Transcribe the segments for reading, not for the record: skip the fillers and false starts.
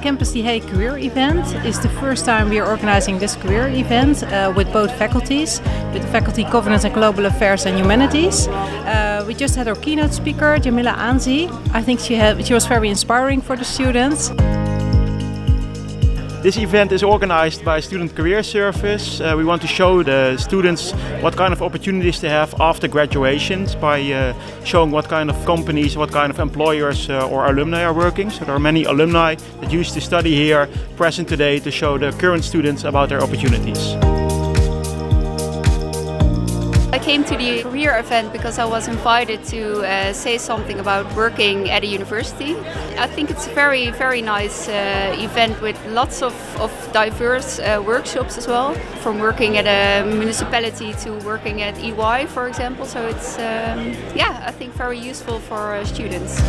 Campus The Hague career event. It's the first time we are organizing this career event with both faculties, with the Faculty Governance and Global Affairs and Humanities. We just had our keynote speaker, Jamila Anzi. I think she was very inspiring for the students. This event is organized by Student Career Service. We want to show the students what kind of opportunities they have after graduations by showing what kind of companies, what kind of employers or alumni are working. So there are many alumni that used to study here present today to show the current students about their opportunities. I came to the career event because I was invited to say something about working at a university. I think it's a very, very nice event with lots of diverse workshops as well, from working at a municipality to working at EY, for example. So it's, I think very useful for students.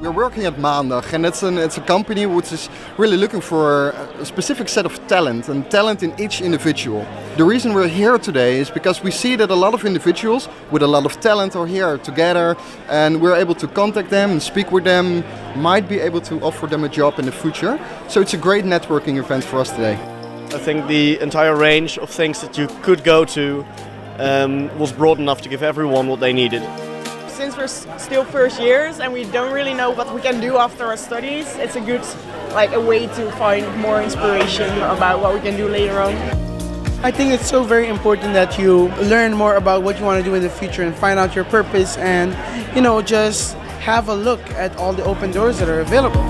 We're working at Maandag, and it's a company which is really looking for a specific set of talent and talent in each individual. The reason we're here today is because we see that a lot of individuals with a lot of talent are here together, and we're able to contact them and speak with them, might be able to offer them a job in the future. So it's a great networking event for us today. I think the entire range of things that you could go to was broad enough to give everyone what they needed. Since we're still first years and we don't really know what we can do after our studies, it's a good a way to find more inspiration about what we can do later on. I think it's so very important that you learn more about what you want to do in the future and find out your purpose and, just have a look at all the open doors that are available.